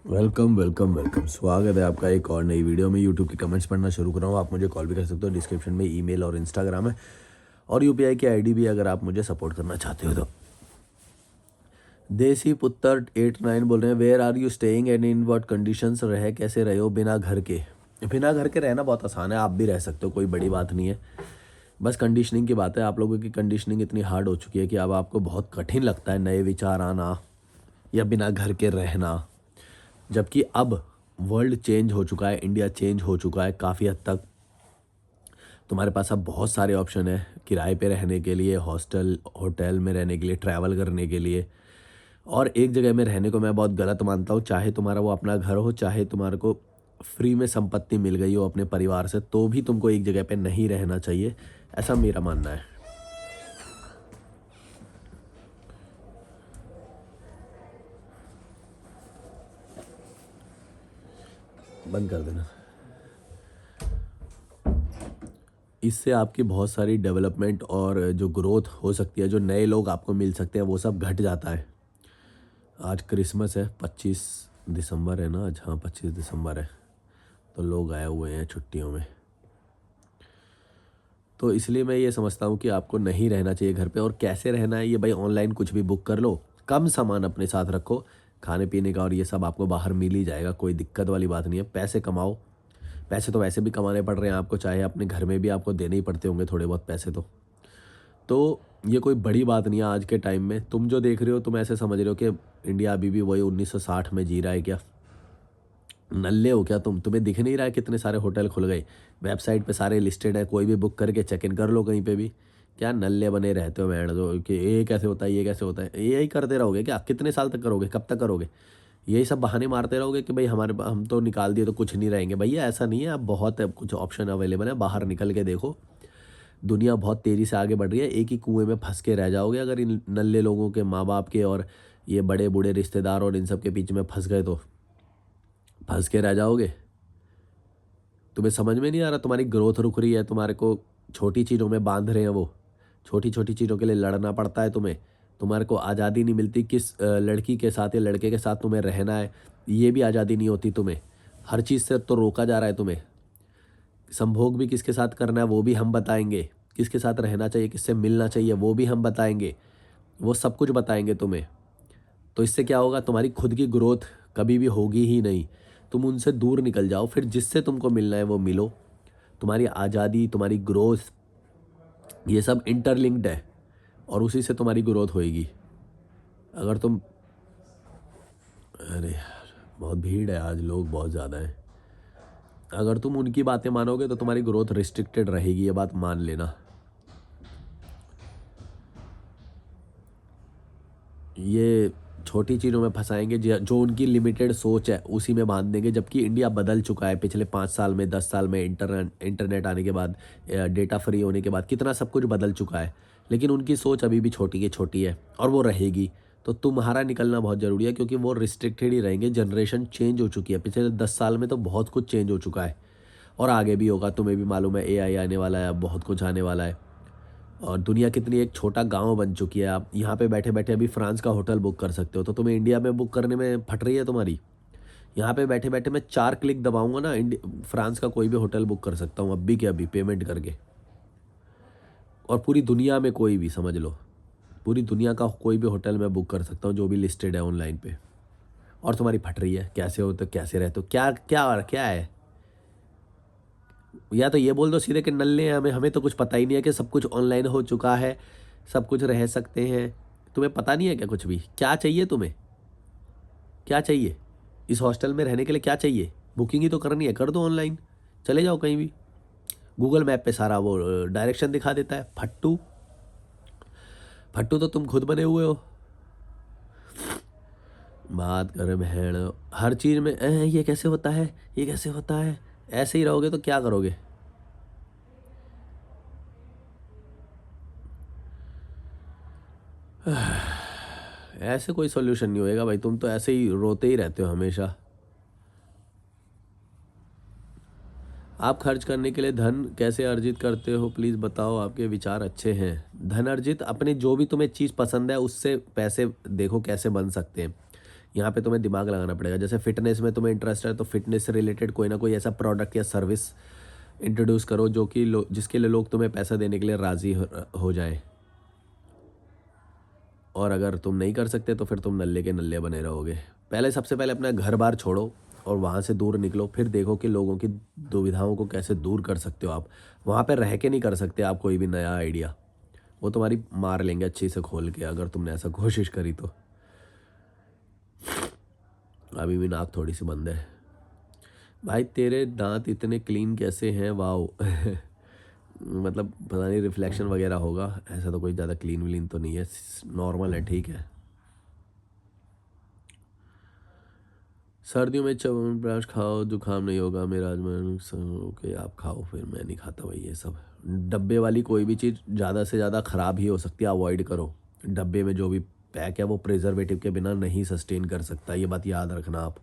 Welcome welcome welcome, स्वागत है आपका एक और नई वीडियो में। यूट्यूब के कमेंट्स पढ़ना शुरू कर रहा हूँ। आप मुझे कॉल भी कर सकते हो, डिस्क्रिप्शन में ईमेल और इंस्टाग्राम है और यूपीआई की आईडी भी, अगर आप मुझे सपोर्ट करना चाहते हो तो। देसी पुत्र 89 बोल रहे हैं, where are you staying and in what conditions, रह कैसे रहे हो बिना घर के। बिना घर के रहना बहुत आसान है, आप भी रह सकते हो, कोई बड़ी बात नहीं है। बस कंडीशनिंग की बात है। आप लोगों की कंडीशनिंग इतनी हार्ड हो चुकी है कि अब आपको बहुत कठिन लगता है नए विचार आना या बिना घर के रहना। जबकि अब वर्ल्ड चेंज हो चुका है, इंडिया चेंज हो चुका है काफ़ी हद तक। तुम्हारे पास अब बहुत सारे ऑप्शन है किराए पे रहने के लिए, हॉस्टल होटल में रहने के लिए, ट्रैवल करने के लिए। और एक जगह में रहने को मैं बहुत गलत मानता हूँ, चाहे तुम्हारा वो अपना घर हो, चाहे तुम्हारे को फ्री में संपत्ति मिल गई हो अपने परिवार से, तो भी तुमको एक जगह पे नहीं रहना चाहिए, ऐसा मेरा मानना है। बंद कर देना। इससे आपकी बहुत सारी डेवलपमेंट और जो ग्रोथ हो सकती है, जो नए लोग आपको मिल सकते हैं, वो सब घट जाता है। आज क्रिसमस है, 25 दिसंबर है ना आज। हाँ, 25 दिसंबर है, तो लोग आए हुए हैं छुट्टियों में। तो इसलिए मैं ये समझता हूँ कि आपको नहीं रहना चाहिए घर पे। और कैसे रहना है ये भाई, ऑनलाइन कुछ भी बुक कर लो, कम सामान अपने साथ रखो, खाने पीने का और ये सब आपको बाहर मिल ही जाएगा, कोई दिक्कत वाली बात नहीं है। पैसे कमाओ, पैसे तो वैसे भी कमाने पड़ रहे हैं आपको, चाहे अपने घर में भी आपको देने ही पड़ते होंगे थोड़े बहुत पैसे तो ये कोई बड़ी बात नहीं है आज के टाइम में। तुम जो देख रहे हो, तुम ऐसे समझ रहे हो कि इंडिया अभी भी वही 1960 में जी रहा है क्या? नल्ले हो क्या तुम? तुम्हें दिख नहीं रहा है कितने सारे होटल खुल गए, वेबसाइट पे सारे लिस्टेड है, कोई भी बुक करके चेक इन कर लो कहीं पे भी। क्या नल्ले बने रहते हो मैड दो कि ये कैसे होता है, ये कैसे होता है? यही करते रहोगे क्या? कितने साल तक करोगे, कब तक करोगे? यही सब बहाने मारते रहोगे कि भाई हम तो निकाल दिए तो कुछ नहीं रहेंगे। भैया ऐसा नहीं है, अब बहुत है, कुछ ऑप्शन अवेलेबल है, बाहर निकल के देखो। दुनिया बहुत तेज़ी से आगे बढ़ रही है, एक ही कुएं में फंस के रह जाओगे अगर इन नल्ले लोगों के माँ बाप के और ये बड़े बूढ़े रिश्तेदार और इन सब के बीच में फंस गए तो फंस के रह जाओगे। तुम्हें समझ में नहीं आ रहा? तुम्हारी ग्रोथ रुक रही है, तुम्हारे को छोटी चीज़ों में बांध रहे हैं वो। छोटी छोटी चीज़ों के लिए लड़ना पड़ता है तुम्हें। तुम्हारे को आज़ादी नहीं मिलती किस लड़की के साथ या लड़के के साथ तुम्हें रहना है, ये भी आज़ादी नहीं होती तुम्हें। हर चीज़ से तो रोका जा रहा है तुम्हें। संभोग भी किसके साथ करना है वो भी हम बताएंगे, किसके साथ रहना चाहिए, किससे मिलना चाहिए वो भी हम बताएंगे, वो सब कुछ बताएंगे तुम्हें। तो इससे क्या होगा? तुम्हारी खुद की ग्रोथ कभी भी होगी ही नहीं। तुम उनसे दूर निकल जाओ, फिर जिससे तुमको मिलना है वो मिलो। तुम्हारी आज़ादी, तुम्हारी ग्रोथ, ये सब इंटरलिंक्ड है और उसी से तुम्हारी ग्रोथ होएगी। अगर तुम, अरे यार बहुत भीड़ है आज, लोग बहुत ज़्यादा हैं। अगर तुम उनकी बातें मानोगे तो तुम्हारी ग्रोथ रिस्ट्रिक्टेड रहेगी, ये बात मान लेना। ये छोटी चीज़ों में फंसाएंगे, जो उनकी लिमिटेड सोच है उसी में बांध देंगे। जबकि इंडिया बदल चुका है पिछले 5 साल में, 10 साल में। इंटरनेट आने के बाद, डेटा फ्री होने के बाद कितना सब कुछ बदल चुका है। लेकिन उनकी सोच अभी भी छोटी की छोटी है और वो रहेगी। तो तुम्हारा निकलना बहुत ज़रूरी है, क्योंकि वो रिस्ट्रिक्टेड ही रहेंगे। जनरेशन चेंज हो चुकी है, पिछले 10 साल में तो बहुत कुछ चेंज हो चुका है और आगे भी होगा। तुम्हें भी मालूम है, एआई आने वाला है, अब बहुत कुछ आने वाला है। और दुनिया कितनी एक छोटा गांव बन चुकी है। आप यहाँ पे बैठे बैठे अभी फ्रांस का होटल बुक कर सकते हो, तो तुम्हें इंडिया में बुक करने में फट रही है तुम्हारी? यहाँ पे बैठे बैठे मैं 4 क्लिक दबाऊंगा ना, फ्रांस का कोई भी होटल बुक कर सकता हूँ अभी के अभी पेमेंट करके। और पूरी दुनिया में कोई भी, समझ लो, पूरी दुनिया का कोई भी होटल मैं बुक कर सकता हूँ जो भी लिस्टेड है ऑनलाइन पे। और तुम्हारी फट रही है, कैसे हो तो कैसे रहते हो, क्या क्या क्या है? या तो ये बोल दो सीधे कि नल्ले हैं, हमें हमें तो कुछ पता ही नहीं है कि सब कुछ ऑनलाइन हो चुका है, सब कुछ रह सकते हैं। तुम्हें पता नहीं है क्या कुछ भी? क्या चाहिए तुम्हें? क्या चाहिए इस हॉस्टल में रहने के लिए? क्या चाहिए? बुकिंग ही तो करनी है, कर दो ऑनलाइन। चले जाओ कहीं भी, गूगल मैप पे सारा वो डायरेक्शन दिखा देता है। फट्टू फट्टू तो तुम खुद बने हुए हो। बात करे बहन, हर चीज़ में ये कैसे होता है, ये कैसे होता है, ऐसे ही रहोगे तो क्या करोगे? ऐसे कोई सोल्यूशन नहीं होएगा भाई, तुम तो ऐसे ही रोते ही रहते हो हमेशा। आप खर्च करने के लिए धन कैसे अर्जित करते हो, प्लीज़ बताओ, आपके विचार अच्छे हैं। धन अर्जित, अपने जो भी तुम्हें चीज़ पसंद है उससे पैसे देखो कैसे बन सकते हैं। यहाँ पे तुम्हें दिमाग लगाना पड़ेगा। जैसे फिटनेस में तुम्हें इंटरेस्ट है तो फिटनेस से रिलेटेड कोई ना कोई ऐसा प्रोडक्ट या सर्विस इंट्रोड्यूस करो जो कि जिसके लिए लोग तुम्हें पैसा देने के लिए राज़ी हो जाएं। और अगर तुम नहीं कर सकते तो फिर तुम नल्ले के नल्ले बने रहोगे। पहले सबसे पहले अपना घर बार छोड़ो और वहाँ से दूर निकलो, फिर देखो कि लोगों की दुविधाओं को कैसे दूर कर सकते हो आप। वहाँ पे रह के नहीं कर सकते आप कोई भी नया आइडिया, वो तुम्हारी मार लेंगे अच्छे से खोल के अगर तुमने ऐसा कोशिश करी तो। अभी भी नाक थोड़ी सी बंद है। भाई तेरे दांत इतने क्लीन कैसे हैं, वाओ। मतलब पता नहीं रिफ्लेक्शन वगैरह होगा, ऐसा तो कोई ज़्यादा क्लीन विलीन तो नहीं है, नॉर्मल है, ठीक है। सर्दियों में च्यवनप्राश खाओ, जुकाम नहीं होगा। मेरा ओके आप खाओ, फिर मैं नहीं खाता भाई ये सब। डब्बे वाली कोई भी चीज़ ज़्यादा से ज़्यादा ख़राब ही हो सकती है, अवॉइड करो। डब्बे में जो भी पैक है वो प्रिजर्वेटिव के बिना नहीं सस्टेन कर सकता, ये बात याद रखना आप।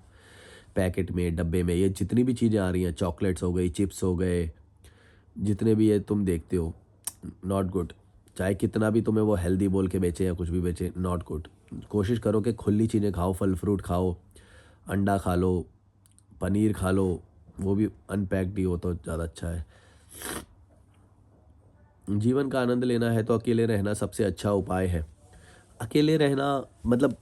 पैकेट में, डब्बे में, ये जितनी भी चीज़ें आ रही हैं, चॉकलेट्स हो गई, चिप्स हो गए, जितने भी ये तुम देखते हो, नॉट गुड। चाहे कितना भी तुम्हें वो हेल्दी बोल के बेचे या कुछ भी बेचे, नॉट गुड। कोशिश करो कि खुली चीज़ें खाओ, फल फ्रूट खाओ, अंडा खा लो, पनीर खा लो, वो भी अनपैक्ड ही हो तो ज़्यादा अच्छा है। जीवन का आनंद लेना है तो अकेले रहना सबसे अच्छा उपाय है। अकेले रहना मतलब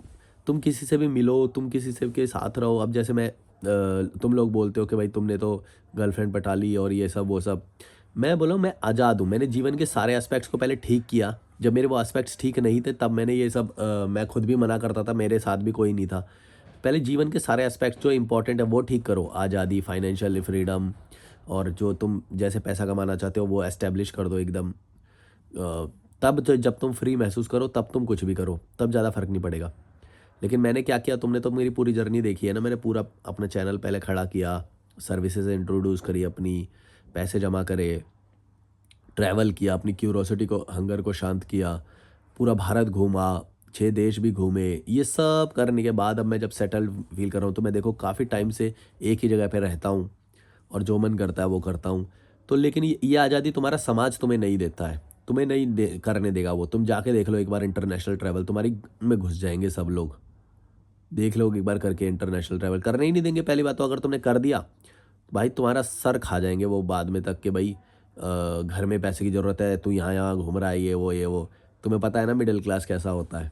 तुम किसी से भी मिलो, तुम किसी से के साथ रहो। अब जैसे तुम लोग बोलते हो कि भाई तुमने तो गर्लफ्रेंड पटा ली और ये सब वो सब। मैं बोला मैं आज़ाद हूँ, मैंने जीवन के सारे एस्पेक्ट्स को पहले ठीक किया। जब मेरे वो एस्पेक्ट्स ठीक नहीं थे तब मैंने ये सब मैं खुद भी मना करता था, मेरे साथ भी कोई नहीं था। पहले जीवन के सारे एस्पेक्ट्स जो इंपॉर्टेंट है वो ठीक करो, आज़ादी, फाइनेंशियल फ्रीडम, और जो तुम जैसे पैसा कमाना चाहते हो वो एस्टेब्लिश कर दो एकदम। तब जब तुम फ्री महसूस करो तब तुम कुछ भी करो, तब ज़्यादा फ़र्क नहीं पड़ेगा। लेकिन मैंने क्या किया, तुमने तो मेरी पूरी जर्नी देखी है ना। मैंने पूरा अपना चैनल पहले खड़ा किया, सर्विसेज इंट्रोड्यूस करी अपनी, पैसे जमा करे, ट्रैवल किया, अपनी क्यूरोसिटी को, हंगर को शांत किया, पूरा भारत घूमा, 6 देश भी घूमे। ये सब करने के बाद अब मैं जब सेटल फील कर रहा हूँ तो मैं देखो काफ़ी टाइम से एक ही जगह पे रहता हूँ और जो मन करता है वो करता हूँ। तो लेकिन ये आज़ादी तुम्हारा समाज तुम्हें नहीं देता है, तुम्हें नहीं करने देगा वो। तुम जाके देख लो एक बार इंटरनेशनल ट्रैवल, तुम्हारी में घुस जाएंगे सब लोग। देख लो एक बार करके, इंटरनेशनल ट्रैवल करने ही नहीं देंगे पहली बात तो। अगर तुमने कर दिया भाई तुम्हारा सर खा जाएंगे वो बाद में तक कि भाई घर में पैसे की ज़रूरत है, तू यहाँ यहाँ घूम रहा है, ये वो। तुम्हें पता है ना मिडिल क्लास कैसा होता है।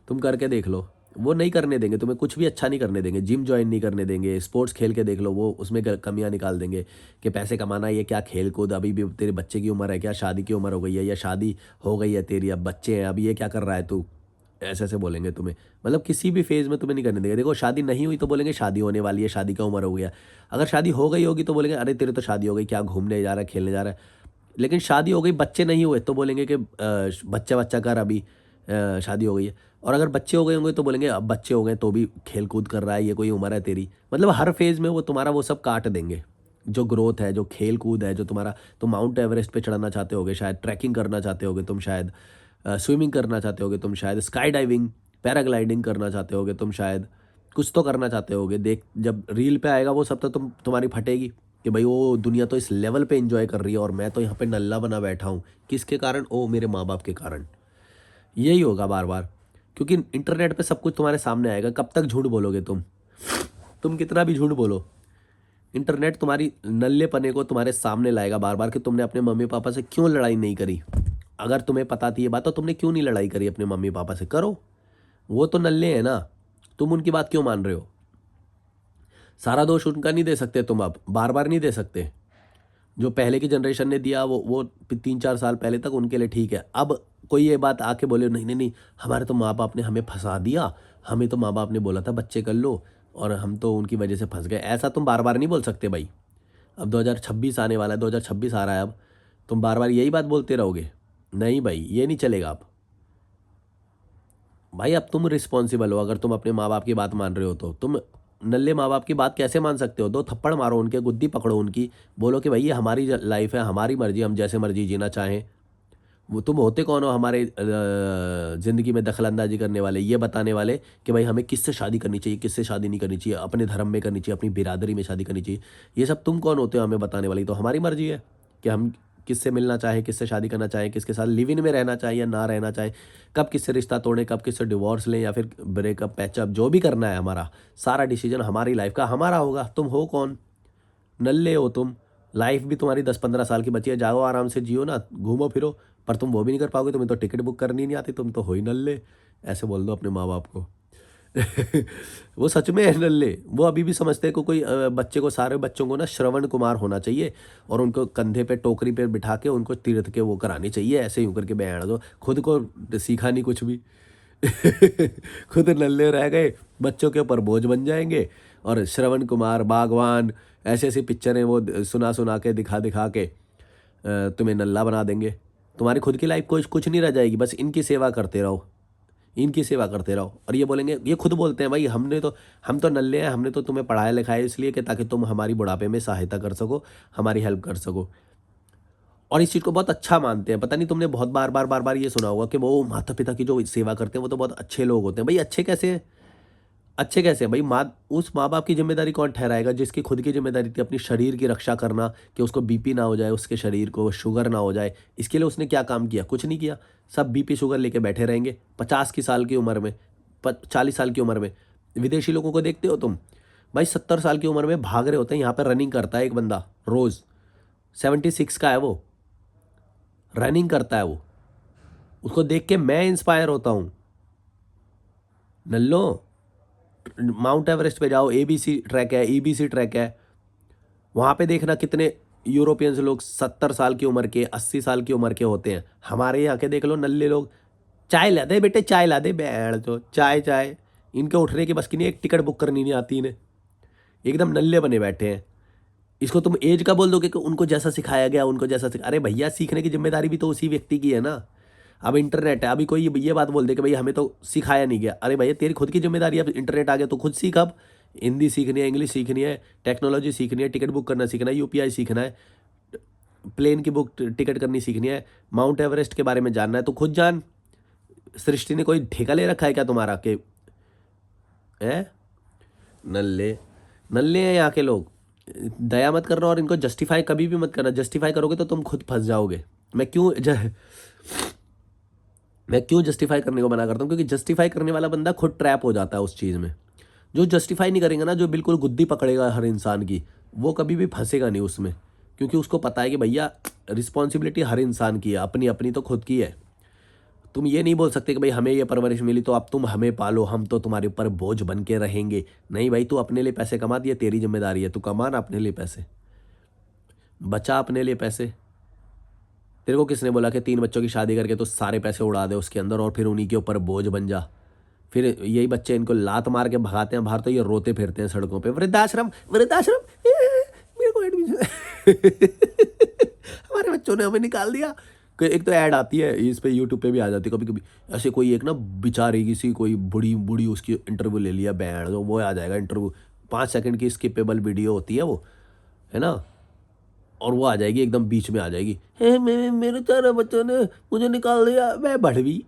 तुम करके देख लो, वो नहीं करने देंगे तुम्हें, कुछ भी अच्छा नहीं करने देंगे। जिम ज्वाइन नहीं करने देंगे, स्पोर्ट्स खेल के देख लो, वो उसमें कमियां निकाल देंगे कि पैसे कमाना ये क्या खेल कूद, अभी भी तेरे बच्चे की उम्र है क्या, शादी की उम्र हो गई है या शादी हो गई है तेरी, अब बच्चे हैं, अभी ये क्या कर रहा है तू, ऐसे ऐसे बोलेंगे तुम्हें। मतलब किसी भी फेज़ में तुम्हें नहीं करने देंगे। देखो शादी नहीं हुई तो बोलेंगे शादी होने वाली है, शादी का उम्र हो गया। अगर शादी हो गई होगी तो बोलेंगे अरे तेरे तो शादी हो गई, क्या घूमने जा रहा है, खेलने जा रहा है। लेकिन शादी हो गई, बच्चे नहीं हुए तो बोलेंगे कि बच्चा बच्चा कर, अभी शादी हो गई है। और अगर बच्चे हो गए होंगे तो बोलेंगे अब बच्चे हो गए तो भी खेल कूद कर रहा है, ये कोई उम्र है तेरी। मतलब हर फेज़ में वो तुम्हारा वो सब काट देंगे, जो ग्रोथ है, जो खेल कूद है, जो तुम्हारा, तुम माउंट एवरेस्ट पे चढ़ना चाहते होगे शायद, ट्रैकिंग करना चाहते होगे तुम शायद, स्विमिंग करना चाहते होगे तुम शायद, स्काई डाइविंग, पैराग्लाइडिंग करना चाहते होगे तुम शायद, कुछ तो करना चाहते होगे। देख जब रील पे आएगा वो सब तो तुम्हारी फटेगी कि भाई वो दुनिया तो इस लेवल पे एंजॉय कर रही है और मैं तो यहाँ पे नल्ला बना बैठा हूँ। किसके कारण? ओ मेरे माँ बाप के कारण। यही होगा बार बार, क्योंकि इंटरनेट पे सब कुछ तुम्हारे सामने आएगा। कब तक झूठ बोलोगे तुम कितना भी झूठ बोलो, इंटरनेट तुम्हारी नल्ले पने को तुम्हारे सामने लाएगा बार बार कि तुमने अपने मम्मी पापा से क्यों लड़ाई नहीं करी। अगर तुम्हें पता थी ये बात तो तुमने क्यों नहीं लड़ाई करी अपने मम्मी पापा से? करो, वो तो नल्ले हैं ना, तुम उनकी बात क्यों मान रहे हो? सारा दोष उनका नहीं दे सकते तुम, अब बार बार नहीं दे सकते। जो पहले की जनरेशन ने दिया वो 3-4 साल पहले तक उनके लिए ठीक है। अब कोई ये बात आके बोले नहीं नहीं नहीं, हमारे तो माँ बाप ने हमें फंसा दिया, हमें तो माँ बाप ने बोला था बच्चे कर लो और हम तो उनकी वजह से फंस गए, ऐसा तुम बार बार नहीं बोल सकते भाई। अब 2026 आने वाला है, 2026 आ रहा है, अब तुम बार बार यही बात बोलते रहोगे? नहीं भाई, ये नहीं चलेगा। अब भाई अब तुम रिस्पॉन्सिबल हो, अगर तुम अपने माँ बाप की बात मान रहे हो तो तुम नल्ले माँ बाप की बात कैसे मान सकते हो? 2 थप्पड़ मारो उनके, गुद्दी पकड़ो उनकी, बोलो कि भाई ये हमारी लाइफ है, हमारी मर्जी, हम जैसे मर्जी जीना चाहें। वो तुम होते कौन हो हमारे ज़िंदगी में दखलंदाजी करने वाले, ये बताने वाले कि भाई हमें किससे शादी करनी चाहिए, किससे शादी नहीं करनी चाहिए, अपने धर्म में करनी चाहिए, अपनी बिरादरी में शादी करनी चाहिए। ये सब तुम कौन होते हो हमें बताने वाली? तो हमारी मर्जी है कि हम किससे मिलना चाहे, किससे शादी करना चाहे, किसके साथ लिव इन में रहना चाहे या ना रहना चाहे, कब किससे रिश्ता तोड़ें, कब किससे डिवोर्स लें या फिर ब्रेकअप, पैचअप, जो भी करना है हमारा, सारा डिसीजन हमारी लाइफ का हमारा होगा। तुम हो कौन? नल्ले हो तुम। लाइफ भी तुम्हारी 10-15 साल की बची है, जाओ आराम से जियो ना, घूमो फिरो, पर तुम वो भी नहीं कर पाओगे, तुम्हें तो टिकट बुक करनी नहीं आती, तुम तो हो ही नल्ले। ऐसे बोल दो अपने माँ बाप को। वो सच में है नल्ले। वो अभी भी समझते हैं कि कोई बच्चे को, सारे बच्चों को ना श्रवण कुमार होना चाहिए और उनको कंधे पे टोकरी पे बिठा के उनको तीर्थ के वो करानी चाहिए, ऐसे यूं करके बैठ दो। खुद को सीखा नहीं कुछ भी। खुद नल्ले रह गए, बच्चों के ऊपर बोझ बन जाएंगे और श्रवण कुमार, बागवान, ऐसी ऐसी पिक्चरें वो सुना सुना के, दिखा दिखा के तुम्हें नल्ला बना देंगे। तुम्हारी खुद की लाइफ कुछ कुछ नहीं रह जाएगी, बस इनकी सेवा करते रहो, इनकी सेवा करते रहो। और ये बोलेंगे, ये खुद बोलते हैं, भाई हम तो नल्ले हैं, हमने तो तुम्हें पढ़ाया लिखाया इसलिए कि ताकि तुम हमारी बुढ़ापे में सहायता कर सको, हमारी हेल्प कर सको। और इस चीज़ को बहुत अच्छा मानते हैं। पता नहीं तुमने बहुत बार बार ये सुना होगा कि वो माता पिता की जो सेवा करते हैं वो तो बहुत अच्छे लोग होते हैं। भाई अच्छे कैसे हैं? अच्छे कैसे हैं भाई? उस माँ बाप की जिम्मेदारी कौन ठहराएगा जिसकी खुद की जिम्मेदारी थी अपनी शरीर की रक्षा करना, कि उसको बीपी ना हो जाए, उसके शरीर को शुगर ना हो जाए। इसके लिए उसने क्या काम किया? कुछ नहीं किया। सब बीपी शुगर लेके बैठे रहेंगे 50 की साल की उम्र में, 40 साल की उम्र में। विदेशी लोगों को देखते हो तुम, भाई 70 साल की उम्र में भाग रहे होते हैं। यहाँ पर रनिंग करता है एक बंदा रोज़, 76 का है वो, रनिंग करता है वो। उसको देख के मैं इंस्पायर होता हूँ। नल्लो, माउंट एवरेस्ट पे जाओ, एबीसी ट्रैक है, ईबीसी ट्रैक है, वहाँ पे देखना कितने यूरोपियंस लोग 70 साल की उम्र के, 80 साल की उम्र के होते हैं। हमारे यहाँ के देख लो नल्ले लोग, चाय ला दे बेटे, चाय ला दे, बैठ जो चाय चाय। इनके उठने की बस की नहीं, एक टिकट बुक करनी नहीं आती इन्हें, एकदम नल्ले बने बैठे हैं। इसको तुम एज का बोल दोगे कि उनको जैसा सिखाया गया, उनको जैसा अरे भैया, सीखने की जिम्मेदारी भी तो उसी व्यक्ति की है ना। अब इंटरनेट है, अभी कोई ये बात बोल दे कि भाई हमें तो सिखाया नहीं गया, अरे भैया तेरी खुद की जिम्मेदारी है। अब इंटरनेट आ गया तो खुद सीख। अब हिंदी सीखनी है, इंग्लिश सीखनी है, टेक्नोलॉजी सीखनी है, टिकट बुक करना सीखना है, यूपीआई सीखना है, प्लेन की बुक टिकट करनी सीखनी है, माउंट एवरेस्ट के बारे में जानना है तो खुद जान। सृष्टि ने कोई ठेका ले रखा है क्या तुम्हारा कि है? नल्ले नल्ले हैं यहाँ के लोग। दया मत करना और इनको जस्टिफाई कभी भी मत करना। जस्टिफाई करोगे तो तुम खुद फंस जाओगे। मैं क्यों जस्टिफाई करने को मना करता हूँ? क्योंकि जस्टिफाई करने वाला बंदा खुद ट्रैप हो जाता है उस चीज़ में। जो जस्टिफाई नहीं करेंगे ना, जो बिल्कुल गुद्दी पकड़ेगा हर इंसान की, वो कभी भी फंसेगा नहीं उसमें, क्योंकि उसको पता है कि भैया रिस्पॉन्सिबिलिटी हर इंसान की है, अपनी अपनी तो खुद की है। तुम ये नहीं बोल सकते कि भाई हमें ये परवरिश मिली तो अब तुम हमें पालो, हम तो तुम्हारे ऊपर बोझ बन के रहेंगे। नहीं भाई, तू अपने लिए पैसे कमा दिए, तेरी जिम्मेदारी है, तू कमा ना अपने लिए पैसे, बचा अपने लिए पैसे। तेरे को किसने बोला कि 3 बच्चों की शादी करके तो सारे पैसे उड़ा दे उसके अंदर और फिर उन्हीं के ऊपर बोझ बन जा? फिर यही बच्चे इनको लात मार के भगाते हैं बाहर तो ये रोते फिरते हैं सड़कों पे, वृद्धाश्रम वृद्धाश्रम, मेरे को एडमिशन हमारे बच्चों ने हमें निकाल दिया। एक तो ऐड आती है इस पे, यूट्यूब पे भी आ जाती है कभी कभी। ऐसे कोई एक ना बेचारी किसी कोई बूढ़ी बूढ़ी उसकी इंटरव्यू ले लिया, बैंड तो वो आ जाएगा इंटरव्यू, 5 सेकंड की स्किपेबल वीडियो होती है वो, है ना, और वो आ जाएगी एकदम बीच में आ जाएगी, हे मेरे 4 बच्चों ने मुझे निकाल दिया, मैं बढ़वी।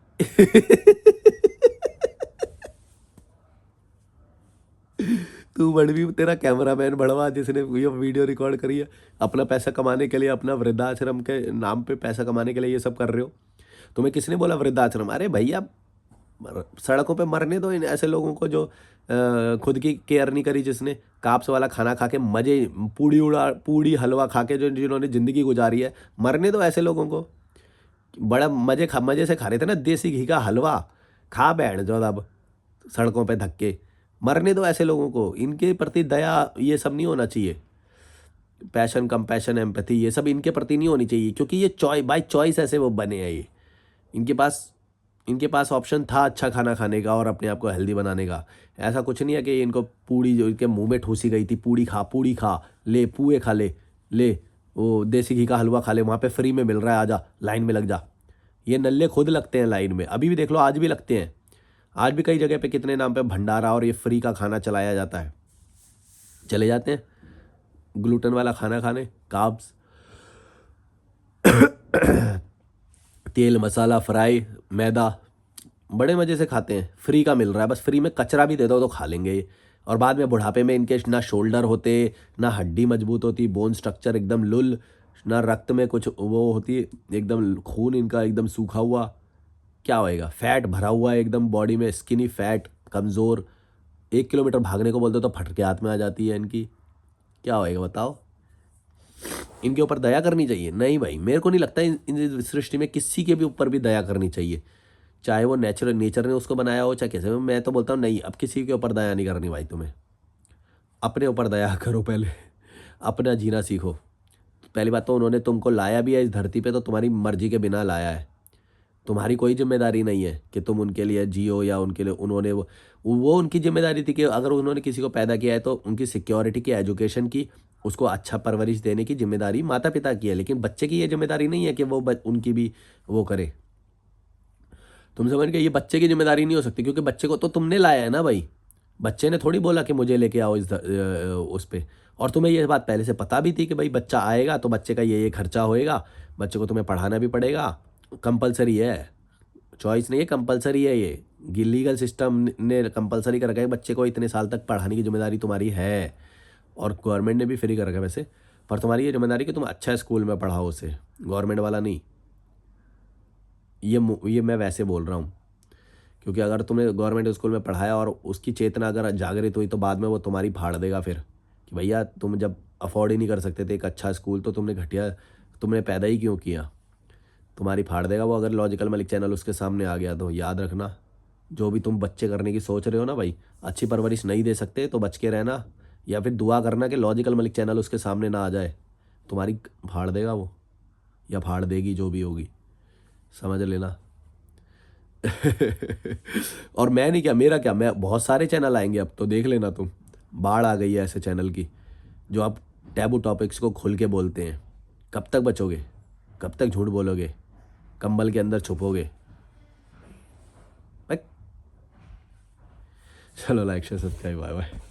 तू बढ़वी, तेरा कैमरामैन बढ़वा जिसने ये वीडियो रिकॉर्ड करी है, अपना पैसा कमाने के लिए, अपना वृद्धाश्रम के नाम पे पैसा कमाने के लिए ये सब कर रहे हो। तुम्हें किसने बोला वृद्धाश्रम? अरे भैया, सड़कों पे मरने दो इन ऐसे लोगों को जो खुद की केयर नहीं करी, जिसने काप्स वाला खाना खा के मजे, पूड़ी हलवा खा के जो जिन्होंने ज़िंदगी गुजारी है, मरने दो ऐसे लोगों को। बड़ा मजे से खा रहे थे ना देसी घी का हलवा, खा बैठ जाओ अब सड़कों पे धक्के। मरने दो ऐसे लोगों को, इनके प्रति दया ये सब नहीं होना चाहिए। पैशन, कंपैशन, एम्पैथी, ये सब इनके प्रति नहीं होनी चाहिए, क्योंकि ये बाय चॉइस ऐसे वो बने हैं। ये इनके पास ऑप्शन था अच्छा खाना खाने का और अपने आप को हेल्दी बनाने का। ऐसा कुछ नहीं है कि इनको पूड़ी जो इनके मुंह में ठूसी गई थी, पूड़ी खा ले, पुए खा ले वो देसी घी का हलवा खा ले, वहाँ पे फ्री में मिल रहा है, आजा लाइन में लग जा। ये नल्ले खुद लगते हैं लाइन में, अभी भी देख लो, आज भी लगते हैं। आज भी कई जगह पे कितने नाम पे भंडारा और ये फ्री का खाना चलाया जाता है, चले जाते हैं ग्लूटेन वाला खाना खाने, कार्ब्स, तेल मसाला फ्राई, मैदा, बड़े मज़े से खाते हैं। फ्री का मिल रहा है, बस फ्री में कचरा भी दे दो तो खा लेंगे ये। और बाद में बुढ़ापे में इनके ना शोल्डर होते, ना हड्डी मजबूत होती, बोन स्ट्रक्चर एकदम लुल, ना रक्त में कुछ वो होती है, एकदम खून इनका एकदम सूखा हुआ, क्या होएगा? फैट भरा हुआ है एकदम बॉडी में, स्किनी फैट, कमज़ोर। 1 किलोमीटर भागने को बोल दो तो फट के हाथ में आ जाती है इनकी। क्या होएगा बताओ? इनके ऊपर दया करनी चाहिए? नहीं भाई, मेरे को नहीं लगता इन सृष्टि में किसी के भी ऊपर भी दया करनी चाहिए। चाहे वो नेचर ने उसको बनाया हो, चाहे कैसे। मैं तो बोलता हूँ नहीं, अब किसी के ऊपर दया नहीं करनी भाई तुम्हें। अपने ऊपर दया करो पहले, अपना जीना सीखो। पहली बात तो उन्होंने तुमको लाया भी है इस धरती पे तो तुम्हारी मर्ज़ी के बिना लाया है। तुम्हारी कोई ज़िम्मेदारी नहीं है कि तुम उनके लिए जियो या उनके लिए उन्होंने वो उनकी ज़िम्मेदारी थी कि अगर उन्होंने किसी को पैदा किया है तो उनकी सिक्योरिटी की, एजुकेशन की, उसको अच्छा परवरिश देने की ज़िम्मेदारी माता-पिता की है। लेकिन बच्चे की ये ज़िम्मेदारी नहीं है कि वो ब उनकी भी वो करे। तुम समझ गए? ये बच्चे की ज़िम्मेदारी नहीं हो सकती क्योंकि बच्चे को तो तुमने लाया है ना भाई। बच्चे ने थोड़ी बोला कि मुझे लेके आओ उस पे। और तुम्हें ये बात पहले से पता भी थी कि भाई बच्चा आएगा तो बच्चे का ये खर्चा होएगा, बच्चे को तुम्हें पढ़ाना भी पड़ेगा, कंपल्सरी है, चॉइस नहीं है, कंपल्सरी है ये। लीगल सिस्टम ने कंपल्सरी कर रखा है, बच्चे को इतने साल तक पढ़ाने की जिम्मेदारी तुम्हारी है। और गवर्नमेंट ने भी फ्री कर रखा है वैसे, पर तुम्हारी ये जिम्मेदारी कि तुम अच्छा स्कूल में पढ़ाओ उसे, गवर्नमेंट वाला नहीं। ये मैं वैसे बोल रहा हूँ क्योंकि अगर तुमने गवर्नमेंट स्कूल में पढ़ाया और उसकी चेतना अगर जागृत हुई तो बाद में वो तुम्हारी फाड़ देगा फिर कि भैया तुम जब अफोर्ड ही नहीं कर सकते थे एक अच्छा स्कूल तो तुमने घटिया, तुमने पैदा ही क्यों किया? तुम्हारी फाड़ देगा वो अगर लॉजिकल मलिक चैनल उसके सामने आ गया तो। याद रखना, जो भी तुम बच्चे करने की सोच रहे हो ना भाई, अच्छी परवरिश नहीं दे सकते तो बच के रहना, या फिर दुआ करना कि लॉजिकल मलिक चैनल उसके सामने ना आ जाए। तुम्हारी फाड़ देगा वो, या फाड़ देगी, जो भी होगी, समझ लेना। और मैं नहीं, क्या मेरा क्या, मैं बहुत सारे चैनल आएंगे अब तो, देख लेना तुम। बाढ़ आ गई है ऐसे चैनल की जो आप टैबू टॉपिक्स को खुल के बोलते हैं। कब तक बचोगे? कब तक झूठ बोलोगे? कंबल के अंदर छुपोगे? भाई, चलो like share subscribe, bye bye.